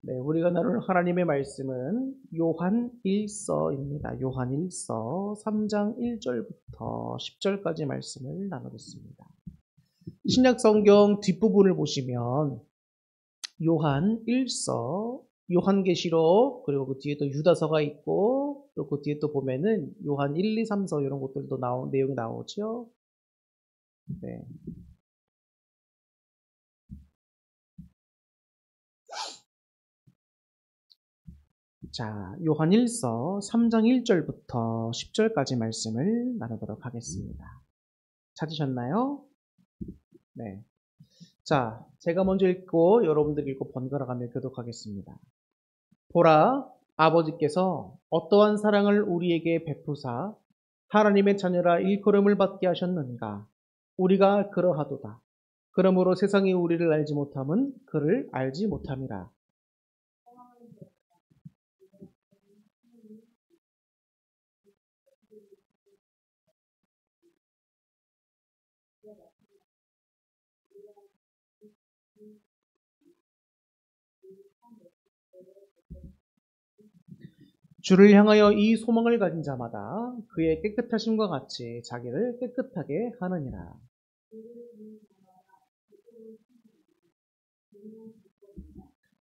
네, 우리가 나눌 하나님의 말씀은 요한 1서입니다. 요한 1서 3장 1절부터 10절까지 말씀을 나누겠습니다. 신약 성경 뒷부분을 보시면 요한 1서, 요한계시록, 그리고 그 뒤에 또 유다서가 있고, 또 그 뒤에 또 보면은 요한 1, 2, 3서 이런 것들도 내용이 나오죠. 네. 자, 요한 1서 3장 1절부터 10절까지 말씀을 나누도록 하겠습니다. 찾으셨나요? 네. 자, 제가 먼저 읽고 여러분들 읽고 번갈아가며 교독하겠습니다. 보라, 아버지께서 어떠한 사랑을 우리에게 베푸사 하나님의 자녀라 일컬음을 받게 하셨는가? 우리가 그러하도다. 그러므로 세상이 우리를 알지 못함은 그를 알지 못함이라. 주를 향하여 이 소망을 가진 자마다 그의 깨끗하심과 같이 자기를 깨끗하게 하느니라.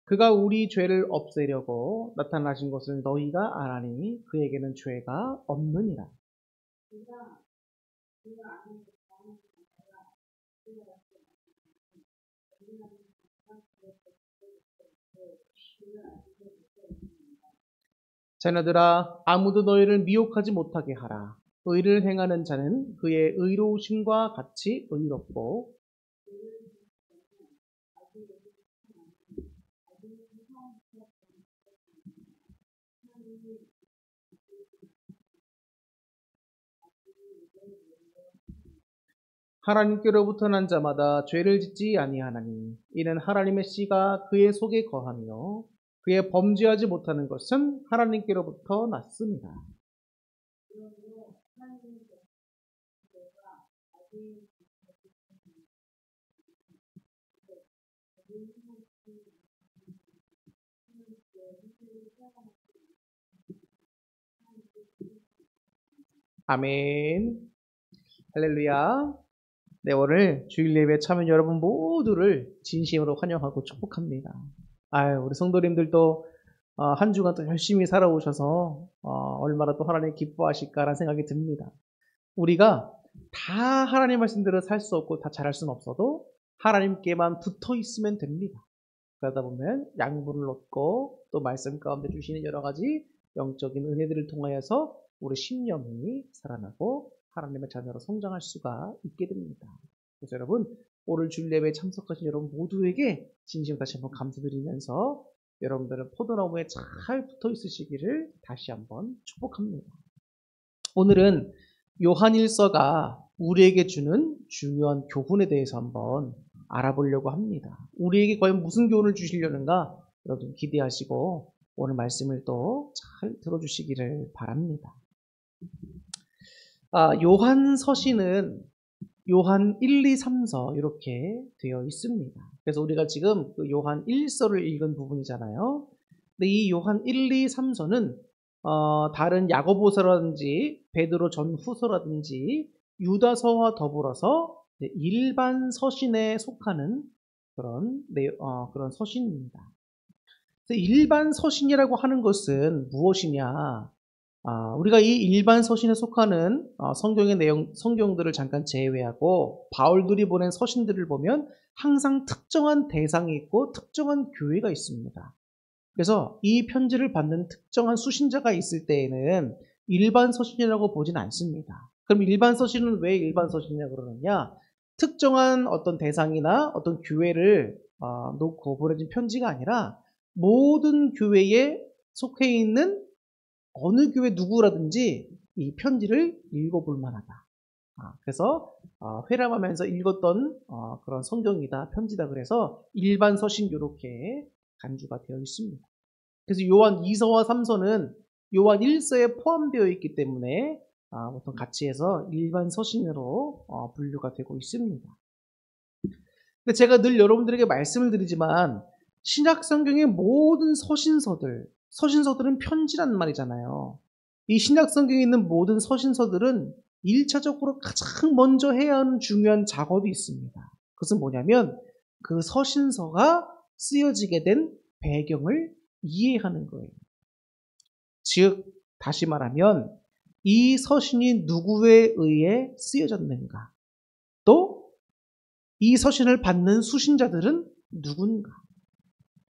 그가 우리 죄를 없애려고 나타나신 것을 너희가 아나니 그에게는 죄가 없느니라. 자녀들아, 아무도 너희를 미혹하지 못하게 하라. 의를 행하는 자는 그의 의로우심과 같이 의롭고 하나님께로부터 난 자마다 죄를 짓지 아니하나니 이는 하나님의 씨가 그의 속에 거하며 그의 범죄하지 못하는 것은 하나님께로부터 났습니다. 아멘. 할렐루야. 네, 오늘 주일 예배에 참여한 여러분 모두를 진심으로 환영하고 축복합니다. 우리 성도님들도 한 주간 또 열심히 살아오셔서 얼마나 또 하나님 기뻐하실까라는 생각이 듭니다. 우리가 다 하나님 말씀대로 살 수 없고 다 잘할 수는 없어도 하나님께만 붙어 있으면 됩니다. 그러다 보면 양분을 얻고 또 말씀 가운데 주시는 여러 가지 영적인 은혜들을 통하여서 우리 심령이 살아나고 하나님의 자녀로 성장할 수가 있게 됩니다. 그래서 여러분, 오늘 주일 예배에 참석하신 여러분 모두에게 진심으로 다시 한번 감사드리면서 여러분들은 포도나무에 잘 붙어 있으시기를 다시 한번 축복합니다. 오늘은 요한일서가 우리에게 주는 중요한 교훈에 대해서 한번 알아보려고 합니다. 우리에게 과연 무슨 교훈을 주시려는가 여러분 기대하시고 오늘 말씀을 또 잘 들어주시기를 바랍니다. 요한 서신은 요한 1, 2, 3서 이렇게 되어 있습니다. 그래서 우리가 지금 그 요한 1서를 읽은 부분이잖아요. 근데 이 요한 1, 2, 3서는 다른 야고보서라든지 베드로 전후서라든지 유다서와 더불어서 일반 서신에 속하는 그런 서신입니다. 일반 서신이라고 하는 것은 무엇이냐? 우리가 이 일반 서신에 속하는 성경의 내용, 성경들을 잠깐 제외하고 바울들이 보낸 서신들을 보면 항상 특정한 대상이 있고 특정한 교회가 있습니다. 그래서 이 편지를 받는 특정한 수신자가 있을 때에는 일반 서신이라고 보진 않습니다. 그럼 일반 서신은 왜 일반 서신이라고 그러느냐? 특정한 어떤 대상이나 어떤 교회를 놓고 보내진 편지가 아니라 모든 교회에 속해 있는 어느 교회 누구라든지 이 편지를 읽어볼 만하다. 그래서 회람하면서 읽었던 그런 성경이다, 편지다 그래서 일반 서신 이렇게 간주가 되어 있습니다. 그래서 요한 2서와 3서는 요한 1서에 포함되어 있기 때문에 보통 같이 해서 일반 서신으로 분류가 되고 있습니다. 근데 제가 늘 여러분들에게 말씀을 드리지만 신약 성경의 모든 서신서들은 편지란 말이잖아요. 이 신약 성경에 있는 모든 서신서들은 1차적으로 가장 먼저 해야 하는 중요한 작업이 있습니다. 그것은 뭐냐면 그 서신서가 쓰여지게 된 배경을 이해하는 거예요. 즉, 다시 말하면 이 서신이 누구에 의해 쓰여졌는가, 또 이 서신을 받는 수신자들은 누군가,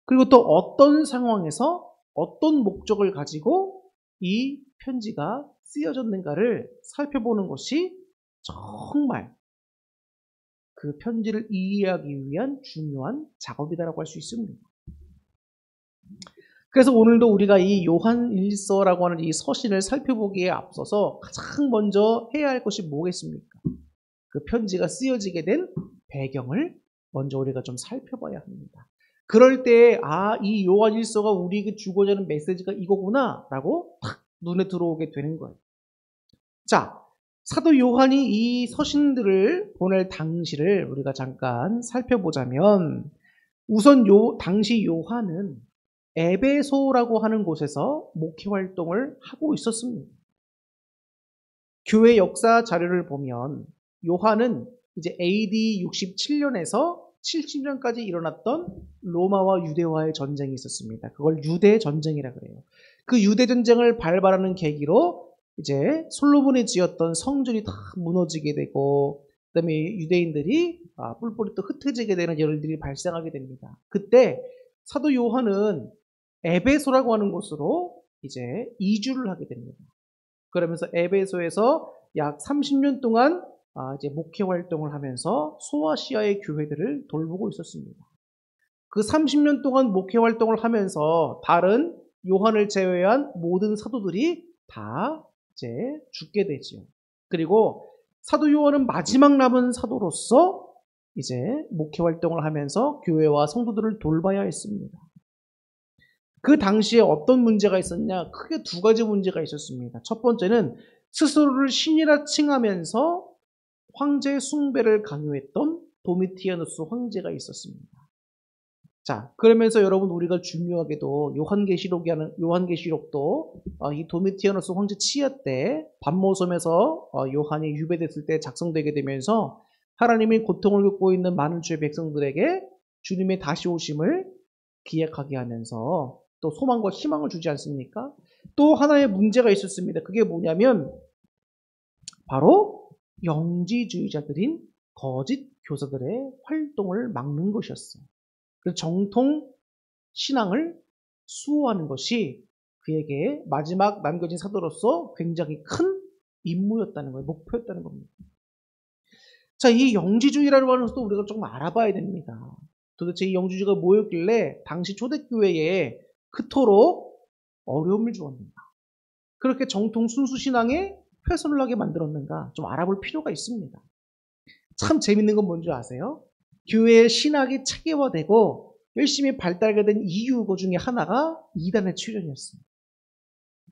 그리고 또 어떤 상황에서 어떤 목적을 가지고 이 편지가 쓰여졌는가를 살펴보는 것이 정말 그 편지를 이해하기 위한 중요한 작업이다라고 할 수 있습니다. 그래서 오늘도 우리가 이 요한 1서라고 하는 이 서신을 살펴보기에 앞서서 가장 먼저 해야 할 것이 뭐겠습니까? 그 편지가 쓰여지게 된 배경을 먼저 우리가 좀 살펴봐야 합니다. 그럴 때, 이 요한 1서가 우리에게 주고자 하는 메시지가 이거구나 라고 탁 눈에 들어오게 되는 거예요. 자, 사도 요한이 이 서신들을 보낼 당시를 우리가 잠깐 살펴보자면, 우선 당시 요한은 에베소라고 하는 곳에서 목회 활동을 하고 있었습니다. 교회 역사 자료를 보면 요한은 이제 AD 67년에서 70년까지 일어났던 로마와 유대와의 전쟁이 있었습니다. 그걸 유대 전쟁이라 그래요. 그 유대 전쟁을 발발하는 계기로 이제 솔로몬이 지었던 성전이 다 무너지게 되고, 그다음에 유대인들이 뿔뿔이 또 흩어지게 되는 일들이 발생하게 됩니다. 그때 사도 요한은 에베소라고 하는 곳으로 이제 이주를 하게 됩니다. 그러면서 에베소에서 약 30년 동안 이제 목회 활동을 하면서 소아시아의 교회들을 돌보고 있었습니다. 그 30년 동안 목회 활동을 하면서 다른 요한을 제외한 모든 사도들이 다 이제 죽게 되지요. 그리고 사도 요한은 마지막 남은 사도로서 이제 목회 활동을 하면서 교회와 성도들을 돌봐야 했습니다. 그 당시에 어떤 문제가 있었냐? 크게 두 가지 문제가 있었습니다. 첫 번째는 스스로를 신이라 칭하면서 황제 숭배를 강요했던 도미티아누스 황제가 있었습니다. 자, 그러면서 여러분, 우리가 중요하게도 요한계시록도 이 도미티아누스 황제 치하 때 반모섬에서 요한이 유배됐을 때 작성되게 되면서 하나님이 고통을 겪고 있는 많은 주의 백성들에게 주님의 다시 오심을 기약하게 하면서 또 소망과 희망을 주지 않습니까? 또 하나의 문제가 있었습니다. 그게 뭐냐면 바로 영지주의자들인 거짓 교사들의 활동을 막는 것이었어요. 그래서 정통 신앙을 수호하는 것이 그에게 마지막 남겨진 사도로서 굉장히 큰 임무였다는 거예요. 목표였다는 겁니다. 자, 이 영지주의라고 하는 것도 우리가 조금 알아봐야 됩니다. 도대체 이 영지주의가 뭐였길래 당시 초대교회에 그토록 어려움을 주었는가? 그렇게 정통 순수신앙에 훼손을 하게 만들었는가? 좀 알아볼 필요가 있습니다. 참 재밌는 건 뭔지 아세요? 교회의 신학이 체계화되고 열심히 발달하게 된 이유 중에 하나가 이단의 출현이었습니다.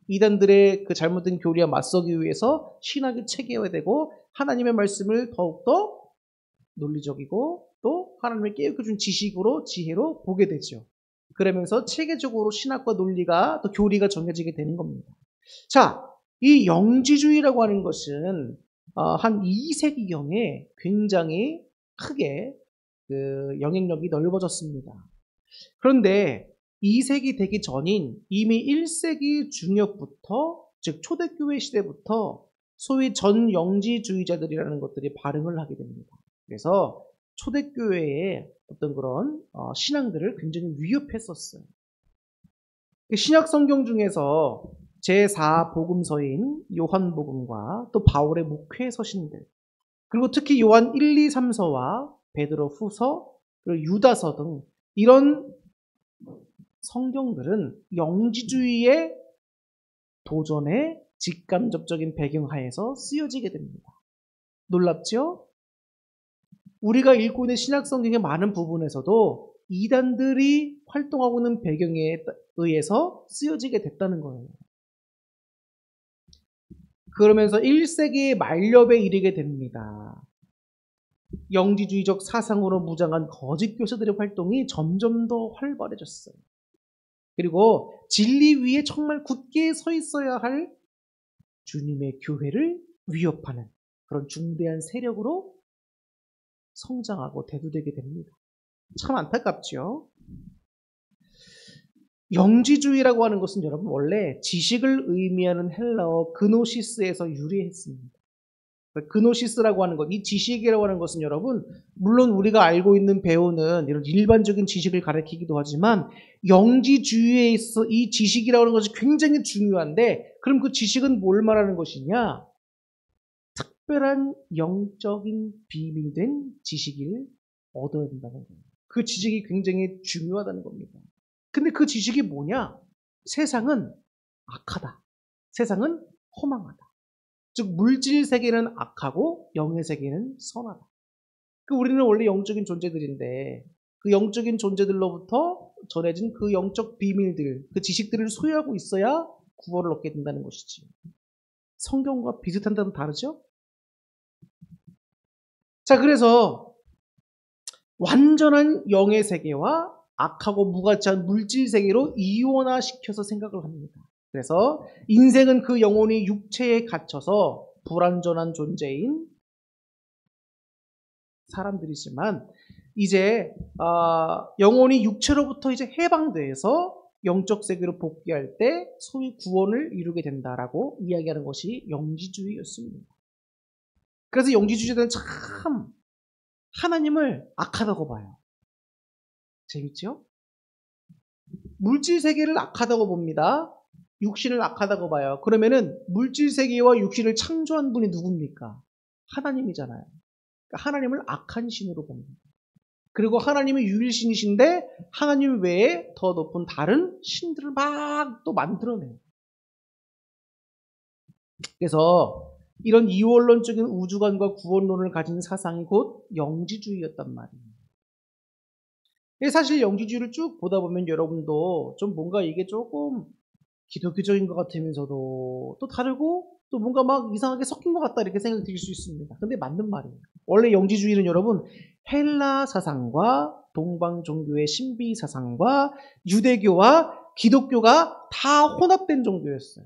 이단들의 그 잘못된 교리와 맞서기 위해서 신학이 체계화되고 하나님의 말씀을 더욱더 논리적이고 또 하나님의 깨우쳐준 지식으로 지혜로 보게 되죠. 그러면서 체계적으로 신학과 논리가 또 교리가 정해지게 되는 겁니다. 자, 이 영지주의라고 하는 것은 한 2세기경에 굉장히 크게 그 영향력이 넓어졌습니다. 그런데 2세기 되기 전인 이미 1세기 중엽부터, 즉 초대교회 시대부터 소위 전영지주의자들이라는 것들이 발흥을 하게 됩니다. 그래서 초대교회의 어떤 그런 신앙들을 굉장히 위협했었어요. 신약 성경 중에서 제4복음서인 요한복음과 또 바울의 목회 서신들, 그리고 특히 요한 1, 2, 3서와 베드로 후서, 그리고 유다서 등 이런 성경들은 영지주의의 도전에 직간접적인 배경하에서 쓰여지게 됩니다. 놀랍죠? 우리가 읽고 있는 신약 성경의 많은 부분에서도 이단들이 활동하고 있는 배경에 의해서 쓰여지게 됐다는 거예요. 그러면서 1세기의 말렵에 이르게 됩니다. 영지주의적 사상으로 무장한 거짓 교사들의 활동이 점점 더 활발해졌어요. 그리고 진리 위에 정말 굳게 서 있어야 할 주님의 교회를 위협하는 그런 중대한 세력으로 성장하고 대두되게 됩니다. 참 안타깝죠. 영지주의라고 하는 것은 여러분 원래 지식을 의미하는 헬라어 그노시스에서 유래했습니다. 그노시스라고 하는 것, 이 지식이라고 하는 것은 여러분 물론 우리가 알고 있는 배우는 이런 일반적인 지식을 가리키기도 하지만 영지주의에 있어 이 지식이라고 하는 것이 굉장히 중요한데 그럼 그 지식은 뭘 말하는 것이냐? 특별한 영적인 비밀된 지식을 얻어야 된다는 거예요. 그 지식이 굉장히 중요하다는 겁니다. 근데 그 지식이 뭐냐? 세상은 악하다. 세상은 허망하다. 즉 물질 세계는 악하고 영의 세계는 선하다. 우리는 원래 영적인 존재들인데 그 영적인 존재들로부터 전해진 그 영적 비밀들, 그 지식들을 소유하고 있어야 구원을 얻게 된다는 것이지. 성경과 비슷한다면 다르죠? 자, 그래서 완전한 영의 세계와 악하고 무가치한 물질 세계로 이원화시켜서 생각을 합니다. 그래서 인생은 그 영혼이 육체에 갇혀서 불완전한 존재인 사람들이지만 이제 영혼이 육체로부터 이제 해방돼서 영적 세계로 복귀할 때 소위 구원을 이루게 된다라고 이야기하는 것이 영지주의였습니다. 그래서 영지주의자들은 참 하나님을 악하다고 봐요. 재밌죠? 물질 세계를 악하다고 봅니다. 육신을 악하다고 봐요. 그러면은 물질 세계와 육신을 창조한 분이 누굽니까? 하나님이잖아요. 그러니까 하나님을 악한 신으로 봅니다. 그리고 하나님이 유일신이신데 하나님 외에 더 높은 다른 신들을 막 또 만들어내요. 그래서 이런 이원론적인 우주관과 구원론을 가진 사상이 곧 영지주의였단 말이에요. 사실 영지주의를 쭉 보다 보면 여러분도 좀 뭔가 이게 조금 기독교적인 것 같으면서도 또 다르고 또 뭔가 막 이상하게 섞인 것 같다 이렇게 생각이 들 수 있습니다. 근데 맞는 말이에요. 원래 영지주의는 여러분 헬라 사상과 동방 종교의 신비 사상과 유대교와 기독교가 다 혼합된 종교였어요.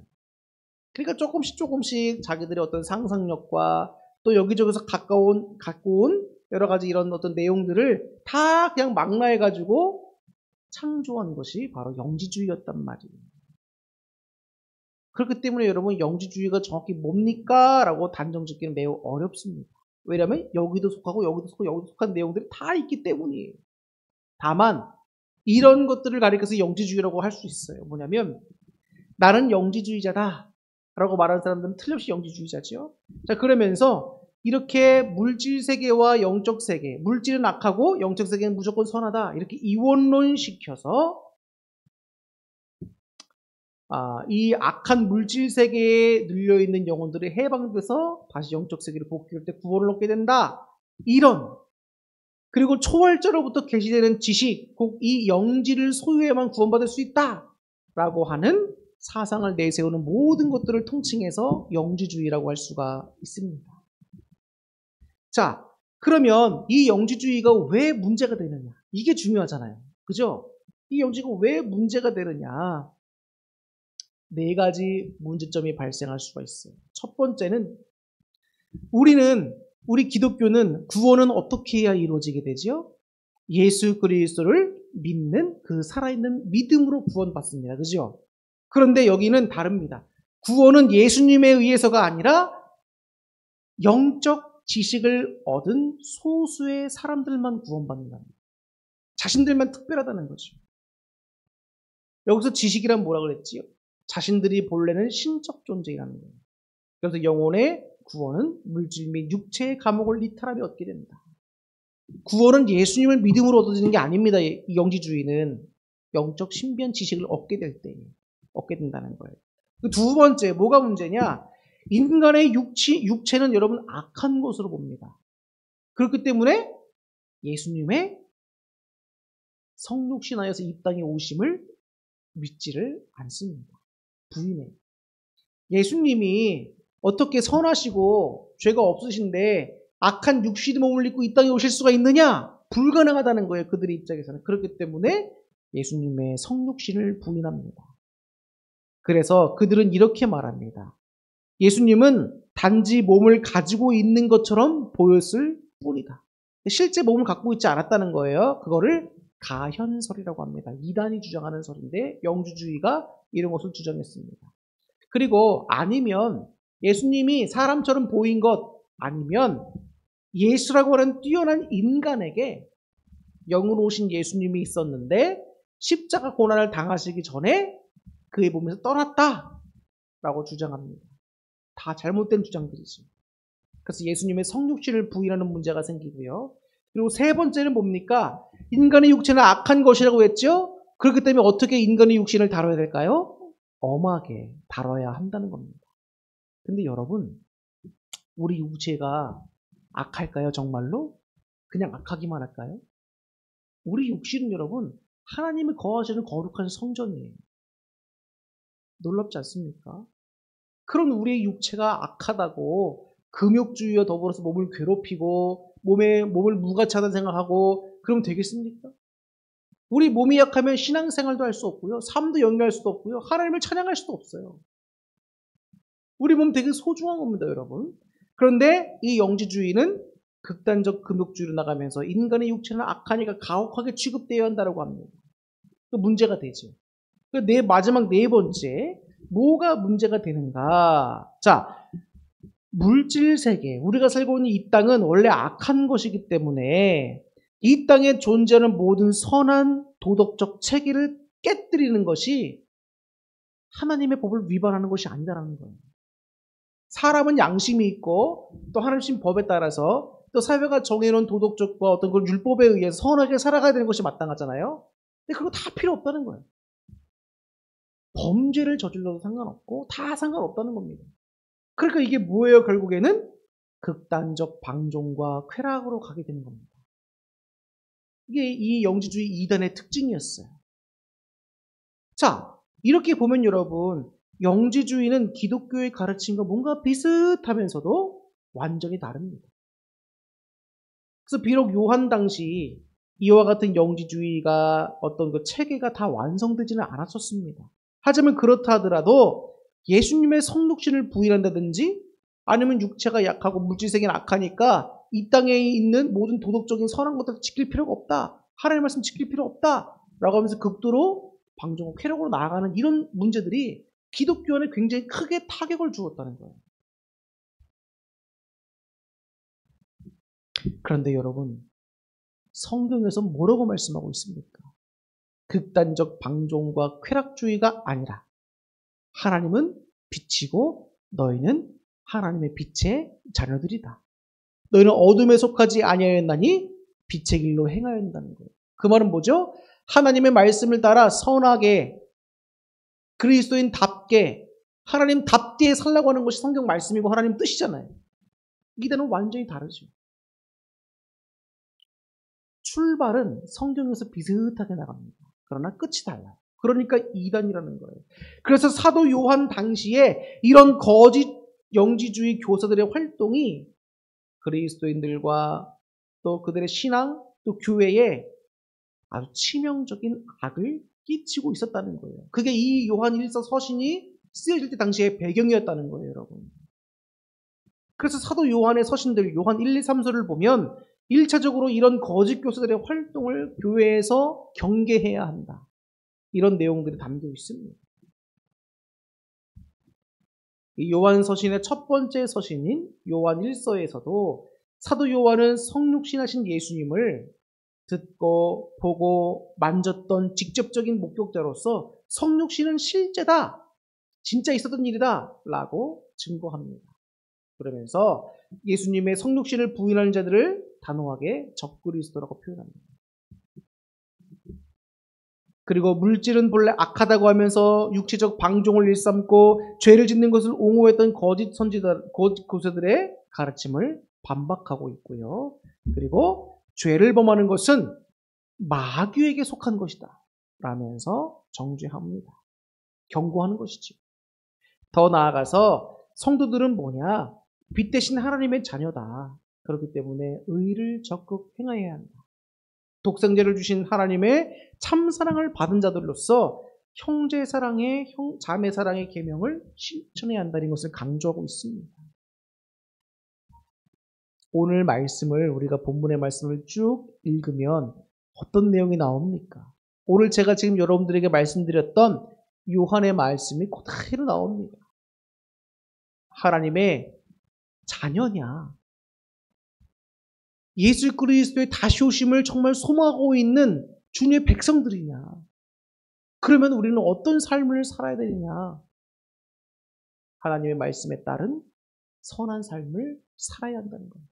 그러니까 조금씩 자기들의 어떤 상상력과 또 여기저기서 갖고 온 여러 가지 이런 어떤 내용들을 다 그냥 망라해가지고 창조한 것이 바로 영지주의였단 말이에요. 그렇기 때문에 여러분 영지주의가 정확히 뭡니까? 라고 단정 짓기는 매우 어렵습니다. 왜냐하면 여기도 속하고 여기도 속하고 여기도 속한 내용들이 다 있기 때문이에요. 다만 이런 것들을 가리켜서 영지주의라고 할 수 있어요. 뭐냐면 나는 영지주의자다 라고 말하는 사람들은 틀림없이 영지주의자죠. 자, 그러면서 이렇게 물질 세계와 영적 세계, 물질은 악하고 영적 세계는 무조건 선하다 이렇게 이원론 시켜서 이 악한 물질 세계에 눌려있는 영혼들이 해방돼서 다시 영적 세계로 복귀할 때 구원을 얻게 된다. 이런 그리고 초월자로부터 계시되는 지식, 곧 이 영지를 소유해야만 구원받을 수 있다 라고 하는 사상을 내세우는 모든 것들을 통칭해서 영지주의라고 할 수가 있습니다. 자, 그러면 이 영지주의가 왜 문제가 되느냐? 이게 중요하잖아요. 그죠? 이 영지가 왜 문제가 되느냐? 네 가지 문제점이 발생할 수가 있어요. 첫 번째는 우리 기독교는 구원은 어떻게 해야 이루어지게 되죠? 예수 그리스도를 믿는 그 살아있는 믿음으로 구원받습니다. 그죠? 그런데 여기는 다릅니다. 구원은 예수님에 의해서가 아니라 영적 지식을 얻은 소수의 사람들만 구원받는다. 자신들만 특별하다는 거죠. 여기서 지식이란 뭐라 그랬지요? 자신들이 본래는 신적 존재라는 거예요. 그래서 영혼의 구원은 물질 및 육체의 감옥을 이탈하며 얻게 된다. 구원은 예수님을 믿음으로 얻어지는 게 아닙니다. 이 영지주의는 영적 신비한 지식을 얻게 될 때 얻게 된다는 거예요. 두 번째, 뭐가 문제냐? 인간의 육체는 여러분 악한 것으로 봅니다. 그렇기 때문에 예수님의 성육신하여서 이 땅에 오심을 믿지를 않습니다. 부인해요. 예수님이 어떻게 선하시고 죄가 없으신데 악한 육신의 몸을 입고 이 땅에 오실 수가 있느냐? 불가능하다는 거예요. 그들의 입장에서는. 그렇기 때문에 예수님의 성육신을 부인합니다. 그래서 그들은 이렇게 말합니다. 예수님은 단지 몸을 가지고 있는 것처럼 보였을 뿐이다. 실제 몸을 갖고 있지 않았다는 거예요. 그거를 가현설이라고 합니다. 이단이 주장하는 설인데 영주주의가 이런 것을 주장했습니다. 그리고 아니면 예수님이 사람처럼 보인 것 아니면 예수라고 하는 뛰어난 인간에게 영으로 오신 예수님이 있었는데 십자가 고난을 당하시기 전에 그의 몸에서 떠났다라고 주장합니다. 다 잘못된 주장들이죠. 그래서 예수님의 성육신을 부인하는 문제가 생기고요. 그리고 세 번째는 뭡니까? 인간의 육체는 악한 것이라고 했죠? 그렇기 때문에 어떻게 인간의 육신을 다뤄야 될까요? 엄하게 다뤄야 한다는 겁니다. 근데 여러분, 우리 육체가 악할까요, 정말로? 그냥 악하기만 할까요? 우리 육신은 여러분, 하나님이 거하시는 거룩한 성전이에요. 놀랍지 않습니까? 그런 우리의 육체가 악하다고 금욕주의와 더불어서 몸을 괴롭히고 몸을 무가치하다는 생각하고 그러면 되겠습니까? 우리 몸이 약하면 신앙생활도 할 수 없고요. 삶도 영위할 수도 없고요. 하나님을 찬양할 수도 없어요. 우리 몸 되게 소중한 겁니다, 여러분. 그런데 이 영지주의는 극단적 금욕주의로 나가면서 인간의 육체는 악하니까 가혹하게 취급되어야 한다고 합니다. 그 문제가 되죠. 마지막 네 번째, 뭐가 문제가 되는가? 자, 물질 세계, 우리가 살고 있는 이 땅은 원래 악한 것이기 때문에 이 땅에 존재하는 모든 선한 도덕적 체계를 깨뜨리는 것이 하나님의 법을 위반하는 것이 아니다라는 거예요. 사람은 양심이 있고 또 하나님 법에 따라서 또 사회가 정해놓은 도덕적과 어떤 그 율법에 의해서 선하게 살아가야 되는 것이 마땅하잖아요. 근데 그거 다 필요 없다는 거예요. 범죄를 저질러도 상관없고 다 상관없다는 겁니다. 그러니까 이게 뭐예요? 결국에는 극단적 방종과 쾌락으로 가게 되는 겁니다. 이게 이 영지주의 이단의 특징이었어요. 자, 이렇게 보면 여러분, 영지주의는 기독교의 가르침과 뭔가 비슷하면서도 완전히 다릅니다. 그래서 비록 요한 당시 이와 같은 영지주의가 어떤 그 체계가 다 완성되지는 않았었습니다. 하지만 그렇다 하더라도 예수님의 성육신을 부인한다든지 아니면 육체가 약하고 물질세계는 악하니까 이 땅에 있는 모든 도덕적인 선한 것들을 지킬 필요가 없다. 하나님의 말씀 지킬 필요 없다. 라고 하면서 극도로 방종과 쾌락으로 나아가는 이런 문제들이 기독교 안에 굉장히 크게 타격을 주었다는 거예요. 그런데 여러분, 성경에서 뭐라고 말씀하고 있습니까? 극단적 방종과 쾌락주의가 아니라 하나님은 빛이고 너희는 하나님의 빛의 자녀들이다. 너희는 어둠에 속하지 아니하였나니 빛의 길로 행하여야 한다는 거예요. 그 말은 뭐죠? 하나님의 말씀을 따라 선하게 그리스도인답게 하나님답게 살라고 하는 것이 성경 말씀이고 하나님 뜻이잖아요. 이단은 완전히 다르죠. 출발은 성경에서 비슷하게 나갑니다. 그러나 끝이 달라요. 그러니까 이단이라는 거예요. 그래서 사도 요한 당시에 이런 거짓 영지주의 교사들의 활동이 그리스도인들과 또 그들의 신앙, 또 교회에 아주 치명적인 악을 끼치고 있었다는 거예요. 그게 이 요한 1서 서신이 쓰여질 때 당시의 배경이었다는 거예요, 여러분. 그래서 사도 요한의 서신들, 요한 1, 2, 3서를 보면 1차적으로 이런 거짓 교사들의 활동을 교회에서 경계해야 한다. 이런 내용들이 담겨 있습니다. 이 요한 서신의 첫 번째 서신인 요한 1서에서도 사도 요한은 성육신하신 예수님을 듣고 보고 만졌던 직접적인 목격자로서 성육신은 실제다. 진짜 있었던 일이다. 라고 증거합니다. 그러면서 예수님의 성육신을 부인하는 자들을 단호하게 적그리스도라고 표현합니다. 그리고 물질은 본래 악하다고 하면서 육체적 방종을 일삼고 죄를 짓는 것을 옹호했던 거짓 교사들의 가르침을 반박하고 있고요. 그리고 죄를 범하는 것은 마귀에게 속한 것이다 라면서 정죄합니다. 경고하는 것이죠. 더 나아가서 성도들은 뭐냐? 빛 대신 하나님의 자녀다. 그렇기 때문에 의를 적극 행해야 한다. 독생자를 주신 하나님의 참사랑을 받은 자들로서 형제 사랑의, 자매 사랑의 계명을 실천해야 한다는 것을 강조하고 있습니다. 오늘 말씀을 우리가 본문의 말씀을 쭉 읽으면 어떤 내용이 나옵니까? 오늘 제가 지금 여러분들에게 말씀드렸던 요한의 말씀이 그대로 나옵니다. 하나님의 자녀냐? 예수 그리스도의 다시 오심을 정말 소망하고 있는 주님의 백성들이냐? 그러면 우리는 어떤 삶을 살아야 되느냐? 하나님의 말씀에 따른 선한 삶을 살아야 한다는 겁니다.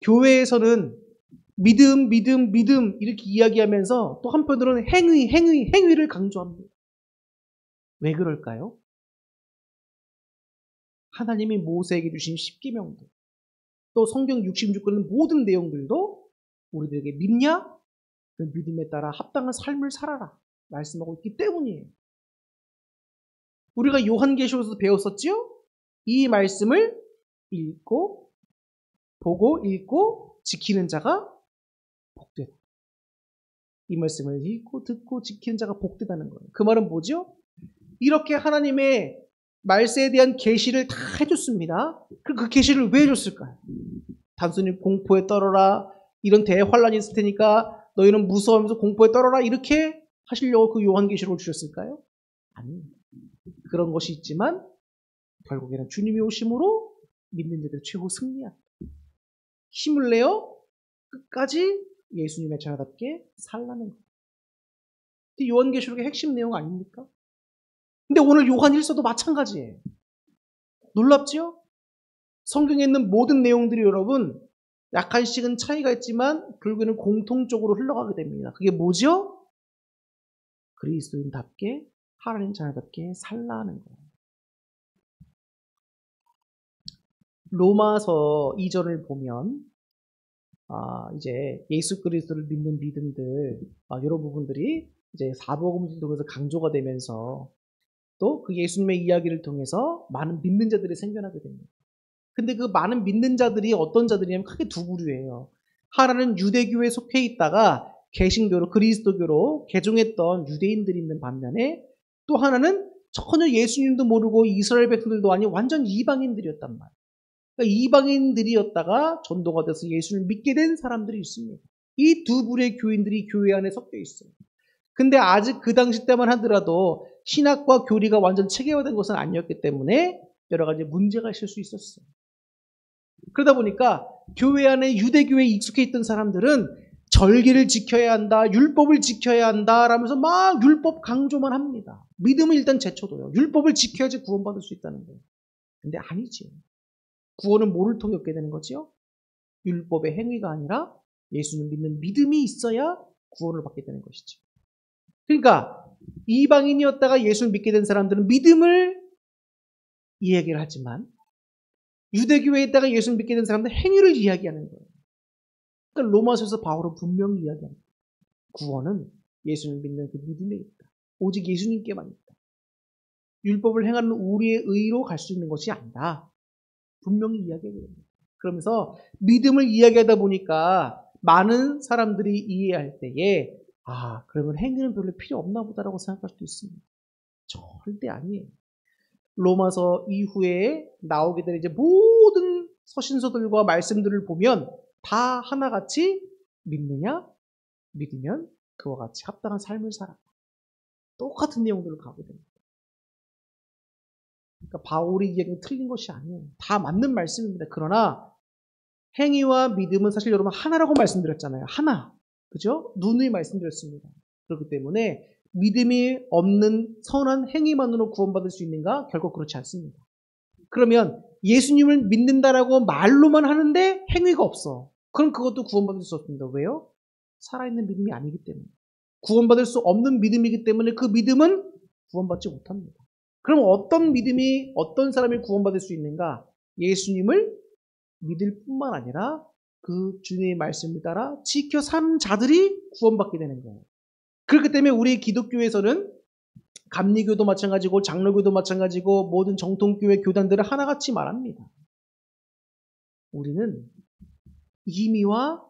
교회에서는 믿음 이렇게 이야기하면서 또 한편으로는 행위를 강조합니다. 왜 그럴까요? 하나님이 모세에게 주신 십계명들, 또 성경 66권의 모든 내용들도 우리들에게 믿냐? 그 믿음에 따라 합당한 삶을 살아라 말씀하고 있기 때문이에요. 우리가 요한계시록에서 배웠었죠? 이 말씀을 읽고 보고 읽고 지키는 자가 복되다. 이 말씀을 읽고 듣고 지키는 자가 복되다는 거예요. 그 말은 뭐죠? 이렇게 하나님의 말세에 대한 계시를 다 해줬습니다. 그 계시를 왜 해줬을까요? 단순히 공포에 떨어라, 이런 대환란이 있을 테니까 너희는 무서워하면서 공포에 떨어라 이렇게 하시려고 그 요한계시록을 주셨을까요? 아닙니다. 그런 것이 있지만 결국에는 주님이 오심으로 믿는 자들 최후 승리한다. 힘을 내어 끝까지 예수님의 자녀답게 살라는 거예요. 요한계시록의 핵심 내용 아닙니까? 근데 오늘 요한 1서도 마찬가지예요. 놀랍죠? 성경에 있는 모든 내용들이 여러분 약간씩은 차이가 있지만 결국에는 공통적으로 흘러가게 됩니다. 그게 뭐죠? 그리스도인답게 하나님 자녀답게 살라는 거예요. 로마서 2절을 보면 이제 예수 그리스도를 믿는 믿음들 이런 부분들이 이제 사복음서를 통해서 강조가 되면서 또 그 예수님의 이야기를 통해서 많은 믿는 자들이 생겨나게 됩니다. 근데 그 많은 믿는 자들이 어떤 자들이냐면 크게 두 부류예요. 하나는 유대교에 속해 있다가 개신교로 그리스도교로 개종했던 유대인들이 있는 반면에 또 하나는 전혀 예수님도 모르고 이스라엘 백성들도 아닌 완전 이방인들이었단 말이에요. 그러니까 이방인들이었다가 전도가 돼서 예수를 믿게 된 사람들이 있습니다. 이 두 부류의 교인들이 교회 안에 섞여 있어요. 근데 아직 그 당시 때만 하더라도 신학과 교리가 완전 체계화된 것은 아니었기 때문에 여러 가지 문제가 있을 수 있었어요. 그러다 보니까 교회 안에 유대교에 익숙해 있던 사람들은 절기를 지켜야 한다, 율법을 지켜야 한다 라면서 막 율법 강조만 합니다. 믿음을 일단 제쳐둬요. 율법을 지켜야지 구원받을 수 있다는 거예요. 근데 아니지. 구원은 뭐를 통해 얻게 되는 거지요? 율법의 행위가 아니라 예수님 믿는 믿음이 있어야 구원을 받게 되는 것이죠. 그러니까 이방인이었다가 예수를 믿게 된 사람들은 믿음을 이야기를 하지만 유대교회에 있다가 예수를 믿게 된 사람들은 행위를 이야기하는 거예요. 그러니까 로마서에서 바울은 분명히 이야기합니다. 구원은 예수를 믿는 그 믿음에 있다. 오직 예수님께만 있다. 율법을 행하는 우리의 의로 갈 수 있는 것이 아니다. 분명히 이야기하게 됩니다. 그러면서 믿음을 이야기하다 보니까 많은 사람들이 이해할 때에 그러면 행위는 별로 필요 없나 보다라고 생각할 수도 있습니다. 절대 아니에요. 로마서 이후에 나오게 될 이제 모든 서신서들과 말씀들을 보면 다 하나같이 믿느냐? 믿으면 그와 같이 합당한 삶을 살아. 똑같은 내용들을 가게 됩니다. 그러니까 바울의 이야기는 틀린 것이 아니에요. 다 맞는 말씀입니다. 그러나 행위와 믿음은 사실 여러분 하나라고 말씀드렸잖아요. 하나. 그죠? 누누이 말씀드렸습니다. 그렇기 때문에 믿음이 없는 선한 행위만으로 구원받을 수 있는가? 결국 그렇지 않습니다. 그러면 예수님을 믿는다라고 말로만 하는데 행위가 없어. 그럼 그것도 구원받을 수 없습니다. 왜요? 살아있는 믿음이 아니기 때문에. 구원받을 수 없는 믿음이기 때문에 그 믿음은 구원받지 못합니다. 그럼 어떤 믿음이 어떤 사람이 구원받을 수 있는가? 예수님을 믿을 뿐만 아니라 그 주님의 말씀을 따라 지켜 사는 자들이 구원받게 되는 거예요. 그렇기 때문에 우리 기독교에서는 감리교도 마찬가지고 장로교도 마찬가지고 모든 정통교회 교단들을 하나같이 말합니다. 우리는 이미와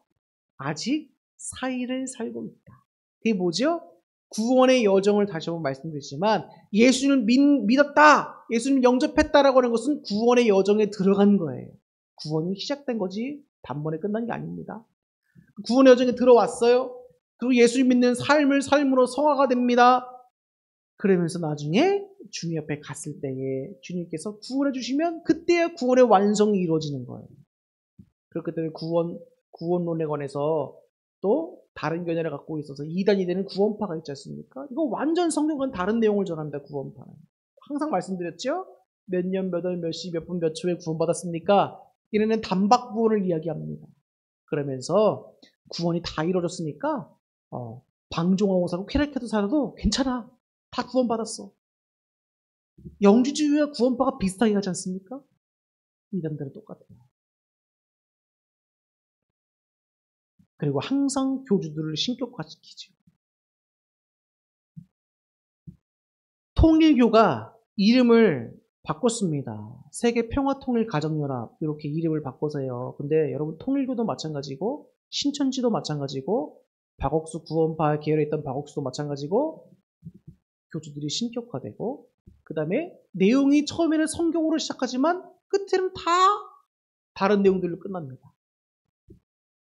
아직 사이를 살고 있다. 그게 뭐죠? 구원의 여정을 다시 한번 말씀드리지만 예수님을 믿었다, 예수님을 영접했다라고 하는 것은 구원의 여정에 들어간 거예요. 구원이 시작된 거지 단번에 끝난 게 아닙니다. 구원의 여정에 들어왔어요. 그리고 예수님 믿는 삶으로 성화가 됩니다. 그러면서 나중에 주님 옆에 갔을 때에 주님께서 구원해 주시면 그때야 구원의 완성이 이루어지는 거예요. 그렇기 때문에 구원론에 관해서 또 다른 견해를 갖고 있어서 이단이 되는 구원파가 있지 않습니까? 이거 완전 성경과는 다른 내용을 전합니다. 구원파는. 항상 말씀드렸죠? 몇 년, 몇 월, 몇 시, 몇 분, 몇 초에 구원받았습니까? 이래는 단박 구원을 이야기합니다. 그러면서 구원이 다 이루어졌으니까 방종하고 살고 쾌락해도 살아도 괜찮아. 다 구원받았어. 영주주의와 구원파가 비슷하게 하지 않습니까? 이단들은 똑같아요. 그리고 항상 교주들을 신격화시키죠. 통일교가 이름을 바꿨습니다. 세계평화통일가정연합 이렇게 이름을 바꿔서요. 근데 여러분 통일교도 마찬가지고 신천지도 마찬가지고 박옥수 구원파 계열에 있던 박옥수도 마찬가지고 교주들이 신격화되고 그 다음에 내용이 처음에는 성경으로 시작하지만 끝에는 다 다른 내용들로 끝납니다.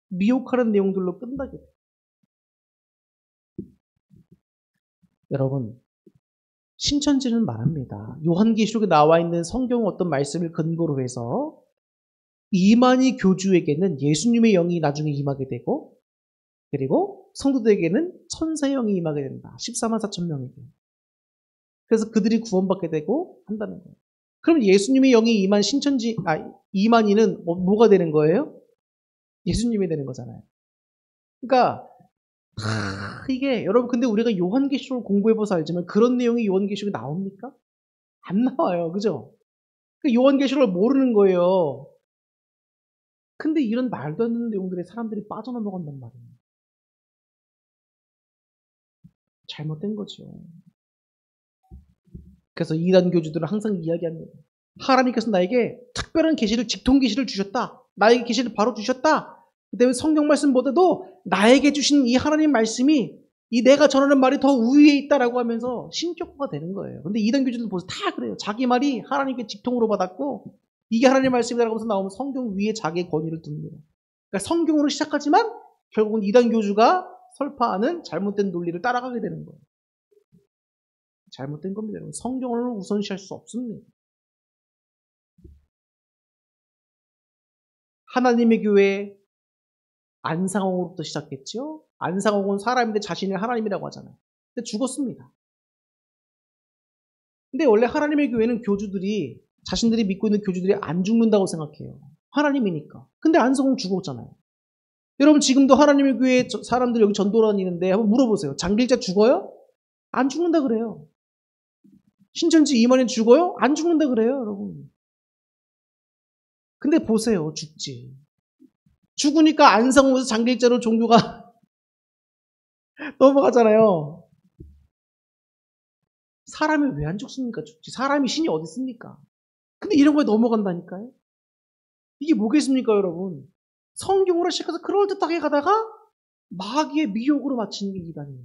미혹하는 내용들로 끝나게 돼요. 여러분 신천지는 말합니다. 요한계시록에 나와 있는 성경 어떤 말씀을 근거로 해서 이만희 교주에게는 예수님의 영이 나중에 임하게 되고 그리고 성도들에게는 천사의 영이 임하게 된다. 14만 4천 명에게. 그래서 그들이 구원받게 되고 한다는 거예요. 그럼 예수님의 영이 임한 이만희는 뭐가 되는 거예요? 예수님이 되는 거잖아요. 그러니까 이게 여러분 근데 우리가 요한계시록을 공부해봐서 알지만 그런 내용이 요한계시록에 나옵니까? 안 나와요. 그죠? 그러니까 요한계시록을 모르는 거예요. 근데 이런 말도 안 되는 내용들에 사람들이 빠져넘어간단 말이에요. 잘못된 거죠. 그래서 이단 교주들은 항상 이야기합니다. 하나님께서 나에게 특별한 계시를 직통 계시를 주셨다. 나에게 계시를 바로 주셨다. 그다음에 성경 말씀보다도 나에게 주신 이 하나님 말씀이 이 내가 전하는 말이 더 우위에 있다라고 하면서 신격화가 되는 거예요. 근데 이단 교주들 보세요. 다 그래요. 자기 말이 하나님께 직통으로 받았고 이게 하나님 말씀이라고 해서 나오면 성경 위에 자기의 권위를 둡니다. 그러니까 성경으로 시작하지만 결국은 이단 교주가 설파하는 잘못된 논리를 따라가게 되는 거예요. 잘못된 겁니다. 성경을 우선시할 수 없습니다. 하나님의 교회 안상홍으로부터 시작했죠. 안상홍은 사람인데 자신을 하나님이라고 하잖아요. 근데 죽었습니다. 근데 원래 하나님의 교회는 교주들이 자신들이 믿고 있는 교주들이 안 죽는다고 생각해요. 하나님이니까. 근데 안상홍 죽었잖아요. 여러분 지금도 하나님의 교회 사람들 여기 전도로 다니는데 한번 물어보세요. 장길자 죽어요? 안 죽는다 그래요. 신천지 이만희 죽어요? 안 죽는다 그래요, 여러분. 근데 보세요, 죽지. 죽으니까 안상홍에서 장길자로 종교가 넘어가잖아요. 사람이 왜 안 죽습니까? 죽지. 사람이 신이 어디 있습니까? 근데 이런 거에 넘어간다니까요. 이게 뭐겠습니까, 여러분? 성경으로 시작해서 그럴듯하게 가다가 마귀의 미혹으로 마치는 게 이단이에요.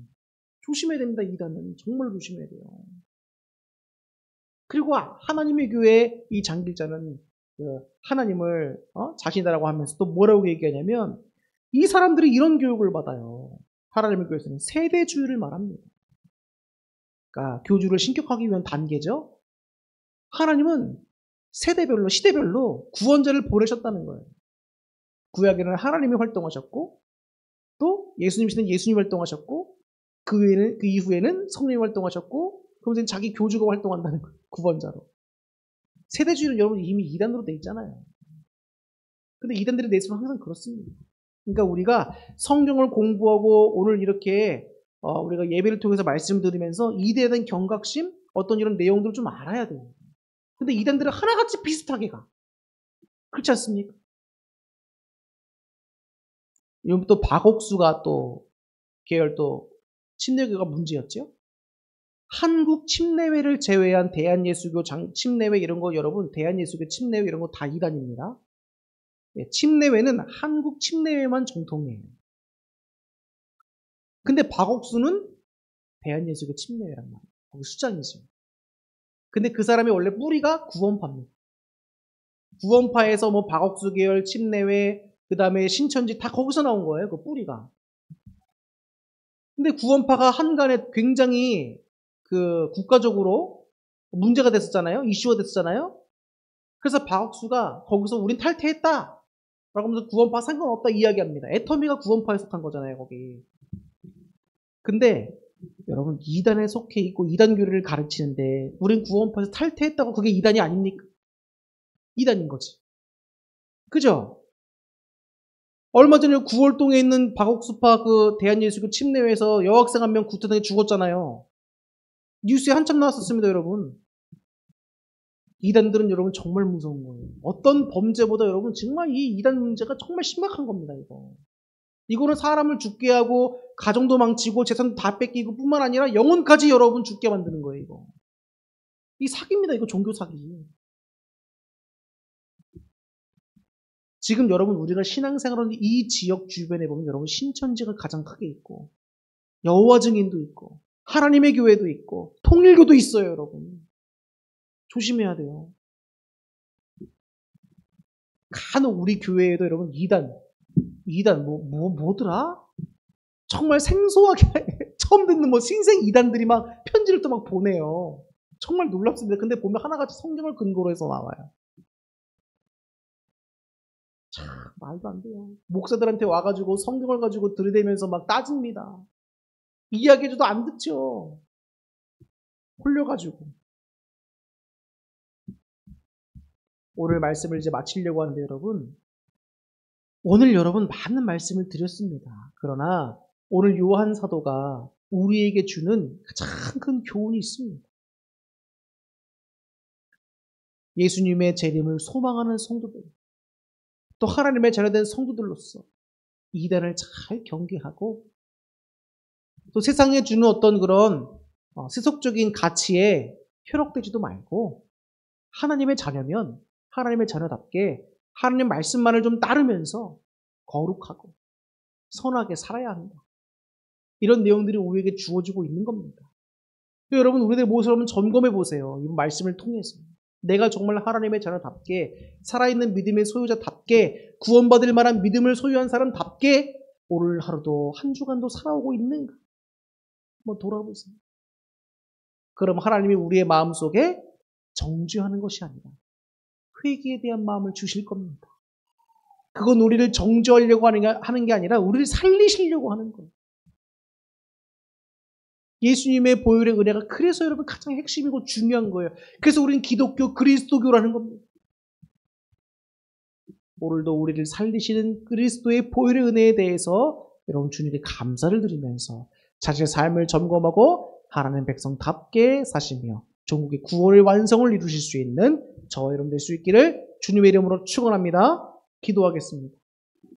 조심해야 됩니다, 이단은. 정말 조심해야 돼요. 그리고 하나님의 교회 이 장길자는 하나님을 자신이라고 하면서 또 뭐라고 얘기하냐면 이 사람들이 이런 교육을 받아요. 하나님의 교회에서는 세대주의를 말합니다. 그러니까 교주를 신격하기 위한 단계죠. 하나님은 세대별로 시대별로 구원자를 보내셨다는 거예요. 구약에는 하나님이 활동하셨고 또 예수님이시는 예수님 활동하셨고 그 이후에는 성령이 활동하셨고 그러면서 자기 교주가 활동한다는 거예요. 구원자로. 세대주의는 여러분 이미 이단으로 돼 있잖아요. 근데 이단들의 내수는 항상 그렇습니다. 그러니까 우리가 성경을 공부하고 오늘 이렇게 우리가 예배를 통해서 말씀 드리면서 이대에 대한 경각심 어떤 이런 내용들을 좀 알아야 돼요. 근데 이단들은 하나같이 비슷하게 가. 그렇지 않습니까? 여기 또 박옥수가 또 계열 또 침례교가 문제였죠. 한국 침례회를 제외한 대한예수교 침례회 이런 거 여러분 대한예수교 침례회 이런 거 다 이단입니다. 침례회는 한국 침례회만 정통이에요. 근데 박옥수는 대한예수교 침례회란 말이에요. 거기 수장이죠. 근데 그 사람이 원래 뿌리가 구원파입니다. 구원파에서 뭐 박옥수 계열, 침례회, 그 다음에 신천지 다 거기서 나온 거예요. 그 뿌리가. 근데 구원파가 한간에 굉장히 그 국가적으로 문제가 됐었잖아요. 이슈가 됐었잖아요. 그래서 박옥수가 거기서 우린 탈퇴했다 라고 하면서 구원파 상관없다 이야기합니다. 애터미가 구원파에 속한 거잖아요. 거기. 근데 여러분 이단에 속해 있고 이단 교리를 가르치는데 우린 구원파에서 탈퇴했다고 그게 이단이 아닙니까? 이단인 거지. 그죠? 얼마 전에 9월동에 있는 박옥수파 그 대한예수교 침례회에서 여학생 한 명 구타당해 죽었잖아요. 뉴스에 한참 나왔었습니다, 여러분. 이단들은 여러분 정말 무서운 거예요. 어떤 범죄보다 여러분 정말 이 이단 문제가 정말 심각한 겁니다, 이거. 이거는 사람을 죽게 하고 가정도 망치고 재산도 다 뺏기고 뿐만 아니라 영혼까지 여러분 죽게 만드는 거예요, 이거. 이 사기입니다, 이거 종교 사기. 지금 여러분 우리가 신앙생활하는 이 지역 주변에 보면 여러분 신천지가 가장 크게 있고 여호와 증인도 있고 하나님의 교회도 있고 통일교도 있어요, 여러분. 조심해야 돼요. 간혹 우리 교회에도 여러분 이단 뭐더라? 정말 생소하게 처음 듣는 뭐 신생 이단들이 막 편지를 또 막 보내요. 정말 놀랍습니다. 근데 보면 하나같이 성경을 근거로 해서 나와요. 참 말도 안 돼요. 목사들한테 와가지고 성경을 가지고 들이대면서 막 따집니다. 이야기해줘도 안 듣죠. 홀려가지고. 오늘 말씀을 이제 마치려고 하는데 여러분, 오늘 여러분 많은 말씀을 드렸습니다. 그러나 오늘 요한 사도가 우리에게 주는 가장 큰 교훈이 있습니다. 예수님의 재림을 소망하는 성도들, 또 하나님의 자녀된 성도들로서 이단을 잘 경계하고 또 세상에 주는 어떤 그런 세속적인 가치에 현혹되지도 말고 하나님의 자녀면 하나님의 자녀답게 하나님 말씀만을 좀 따르면서 거룩하고 선하게 살아야 한다. 이런 내용들이 우리에게 주어지고 있는 겁니다. 여러분 우리들의 모습을 한번 점검해 보세요. 이 말씀을 통해서. 내가 정말 하나님의 자녀답게 살아있는 믿음의 소유자답게 구원받을 만한 믿음을 소유한 사람답게 오늘 하루도 한 주간도 살아오고 있는가? 한번 돌아보세요. 그럼 하나님이 우리의 마음속에 정죄하는 것이 아니라 회개에 대한 마음을 주실 겁니다. 그건 우리를 정죄하려고 하는 게 아니라 우리를 살리시려고 하는 거예요. 예수님의 보혈의 은혜가 그래서 여러분 가장 핵심이고 중요한 거예요. 그래서 우리는 기독교, 그리스도교라는 겁니다. 오늘도 우리를 살리시는 그리스도의 보혈의 은혜에 대해서 여러분 주님께 감사를 드리면서 자신의 삶을 점검하고 하나님 백성답게 사시며 전국의 구원의 완성을 이루실 수 있는 저와 여러분 될 수 있기를 주님의 이름으로 축원합니다. 기도하겠습니다.